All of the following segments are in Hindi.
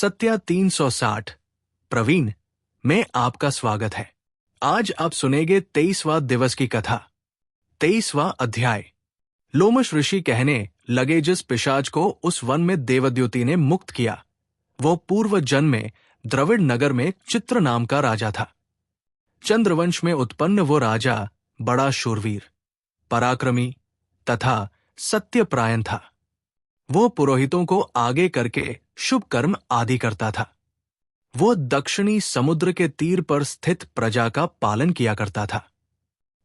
सत्या 360। प्रवीण में आपका स्वागत है। आज आप सुनेंगे 23वां दिवस की कथा। 23वां अध्याय। लोमश ऋषि कहने लगे, जिस पिशाच को उस वन में देवद्युति ने मुक्त किया, वो पूर्व जन्म में द्रविड़ नगर में चित्र नाम का राजा था। चंद्रवंश में उत्पन्न वो राजा बड़ा शूरवीर, पराक्रमी तथा सत्यपरायण था। वो पुरोहितों को आगे करके शुभ कर्म आदि करता था। वो दक्षिणी समुद्र के तीर पर स्थित प्रजा का पालन किया करता था।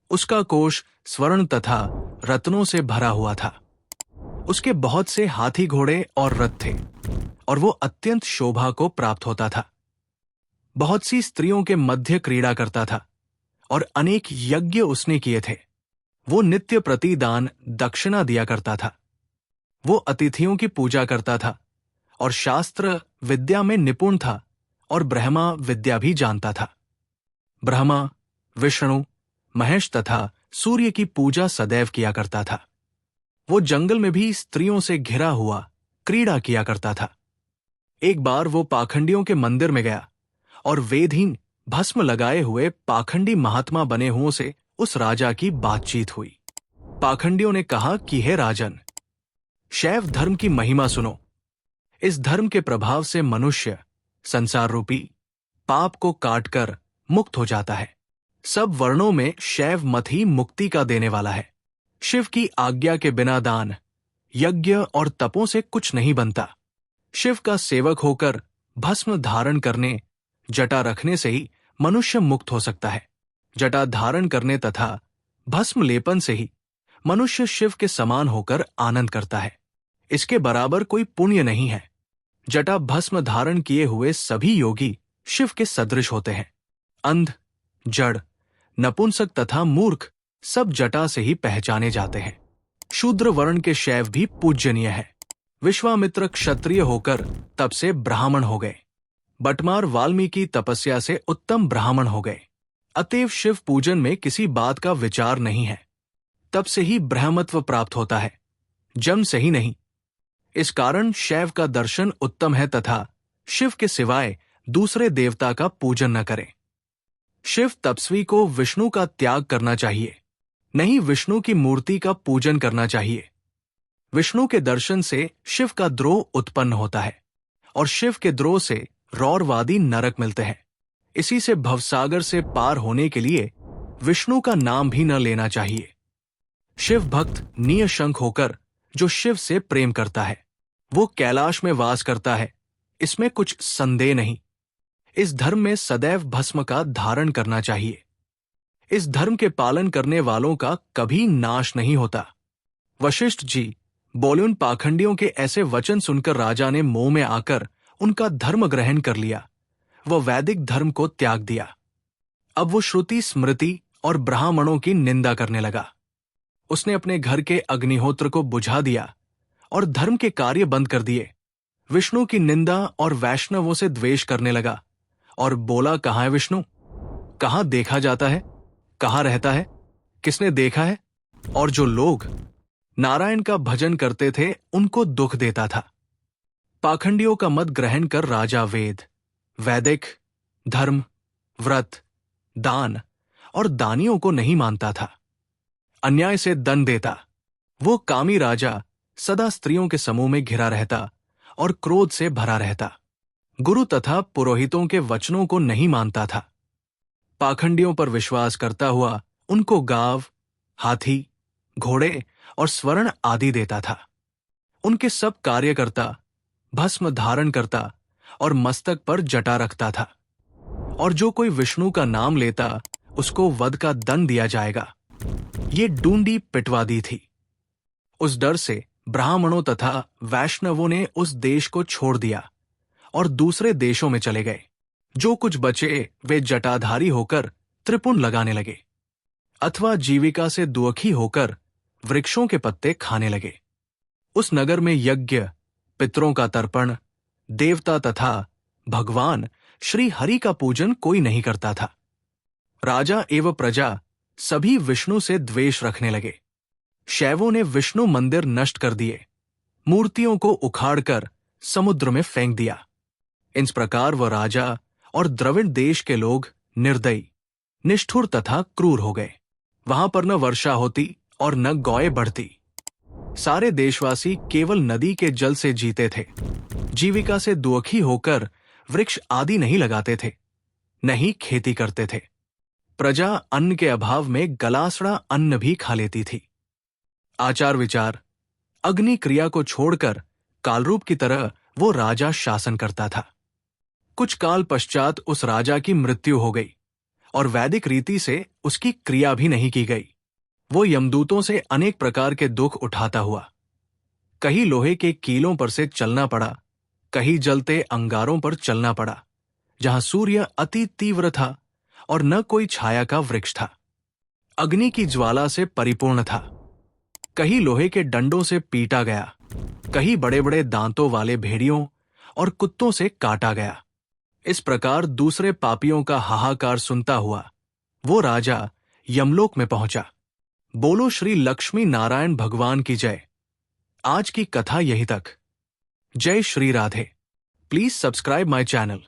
उसका कोष स्वर्ण तथा रत्नों से भरा हुआ था। उसके बहुत से हाथी घोड़े और रथ थे और वो अत्यंत शोभा को प्राप्त होता था। बहुत सी स्त्रियों के मध्य क्रीड़ा करता था और अनेक यज्ञ उसने किए थे। वो नित्य प्रतिदान दक्षिणा दिया करता था। वो अतिथियों की पूजा करता था और शास्त्र विद्या में निपुण था और ब्रह्मा विद्या भी जानता था। ब्रह्मा, विष्णु, महेश तथा सूर्य की पूजा सदैव किया करता था। वो जंगल में भी स्त्रियों से घिरा हुआ क्रीड़ा किया करता था। एक बार वो पाखंडियों के मंदिर में गया और वेदहीन भस्म लगाए हुए पाखंडी महात्मा बने हुओं से उस राजा की बातचीत हुई। पाखंडियों ने कहा कि हे राजन, शैव धर्म की महिमा सुनो। इस धर्म के प्रभाव से मनुष्य संसार रूपी पाप को काटकर मुक्त हो जाता है। सब वर्णों में शैव मत ही मुक्ति का देने वाला है। शिव की आज्ञा के बिना दान, यज्ञ और तपों से कुछ नहीं बनता। शिव का सेवक होकर भस्म धारण करने, जटा रखने से ही मनुष्य मुक्त हो सकता है। जटा धारण करने तथा भस्म लेपन से ही मनुष्य शिव के समान होकर आनंद करता है। इसके बराबर कोई पुण्य नहीं है। जटा भस्म धारण किए हुए सभी योगी शिव के सदृश होते हैं। अंध, जड़, नपुंसक तथा मूर्ख सब जटा से ही पहचाने जाते हैं। शूद्र वर्ण के शैव भी पूज्यनीय है। विश्वामित्र क्षत्रिय होकर तब से ब्राह्मण हो गए। बटमार वाल्मीकि तपस्या से उत्तम ब्राह्मण हो गए। अतएव शिव पूजन में किसी बात का विचार नहीं है। तब से ही ब्रह्मत्व प्राप्त होता है, जन्म से ही नहीं। इस कारण शैव का दर्शन उत्तम है तथा शिव के सिवाय दूसरे देवता का पूजन न करें। शिव तपस्वी को विष्णु का त्याग करना चाहिए, नहीं विष्णु की मूर्ति का पूजन करना चाहिए। विष्णु के दर्शन से शिव का द्रोह उत्पन्न होता है और शिव के द्रोह से रौरवादी नरक मिलते हैं। इसी से भवसागर से पार होने के लिए विष्णु का नाम भी न लेना चाहिए। शिव भक्त नियशंक होकर जो शिव से प्रेम करता है, वो कैलाश में वास करता है, इसमें कुछ संदेह नहीं। इस धर्म में सदैव भस्म का धारण करना चाहिए। इस धर्म के पालन करने वालों का कभी नाश नहीं होता। वशिष्ठ जी बोले, उन पाखंडियों के ऐसे वचन सुनकर राजा ने मोह में आकर उनका धर्म ग्रहण कर लिया। वह वैदिक धर्म को त्याग दिया। अब वो श्रुति स्मृति और ब्राह्मणों की निंदा करने लगा। उसने अपने घर के अग्निहोत्र को बुझा दिया और धर्म के कार्य बंद कर दिए। विष्णु की निंदा और वैष्णवों से द्वेष करने लगा और बोला, कहाँ है विष्णु? कहाँ देखा जाता है? कहाँ रहता है? किसने देखा है? और जो लोग नारायण का भजन करते थे उनको दुख देता था। पाखंडियों का मत ग्रहण कर राजा वेद, वैदिक धर्म, व्रत, दान और दानियों को नहीं मानता था। अन्याय से दंड देता। वो कामी राजा सदा स्त्रियों के समूह में घिरा रहता और क्रोध से भरा रहता। गुरु तथा पुरोहितों के वचनों को नहीं मानता था। पाखंडियों पर विश्वास करता हुआ उनको गाव, हाथी, घोड़े और स्वर्ण आदि देता था। उनके सब कार्य करता, भस्म धारण करता और मस्तक पर जटा रखता था। और जो कोई विष्णु का नाम लेता उसको वध का दंड दिया जाएगा। ये डूंडी पिटवा दी थी। उस डर से ब्राह्मणों तथा वैष्णवों ने उस देश को छोड़ दिया और दूसरे देशों में चले गए। जो कुछ बचे वे जटाधारी होकर त्रिपुंड लगाने लगे अथवा जीविका से दुखी होकर वृक्षों के पत्ते खाने लगे। उस नगर में यज्ञ, पितरों का तर्पण, देवता तथा भगवान श्री हरि का पूजन कोई नहीं करता था। राजा एवं प्रजा सभी विष्णु से द्वेष रखने लगे। शैवों ने विष्णु मंदिर नष्ट कर दिए, मूर्तियों को उखाड़कर समुद्र में फेंक दिया। इस प्रकार वह राजा और द्रविड़ देश के लोग निर्दयी, निष्ठुर तथा क्रूर हो गए। वहां पर न वर्षा होती और न गौएं बढ़ती। सारे देशवासी केवल नदी के जल से जीते थे। जीविका से दुखी होकर वृक्ष आदि नहीं लगाते थे, नहीं खेती करते थे। प्रजा अन्न के अभाव में गलासड़ा अन्न भी खा लेती थी। आचार विचार, अग्नि क्रिया को छोड़कर कालरूप की तरह वो राजा शासन करता था। कुछ काल पश्चात उस राजा की मृत्यु हो गई और वैदिक रीति से उसकी क्रिया भी नहीं की गई। वो यमदूतों से अनेक प्रकार के दुख उठाता हुआ कहीं लोहे के कीलों पर से चलना पड़ा, कहीं जलते अंगारों पर चलना पड़ा, जहां सूर्य अति तीव्र था और न कोई छाया का वृक्ष था। अग्नि की ज्वाला से परिपूर्ण था। कहीं लोहे के डंडों से पीटा गया, कहीं बड़े बड़े दांतों वाले भेड़ियों और कुत्तों से काटा गया। इस प्रकार दूसरे पापियों का हाहाकार सुनता हुआ वो राजा यमलोक में पहुंचा। बोलो श्री लक्ष्मी नारायण भगवान की जय। आज की कथा यहीं तक। जय Shri Radhe. Please subscribe my channel.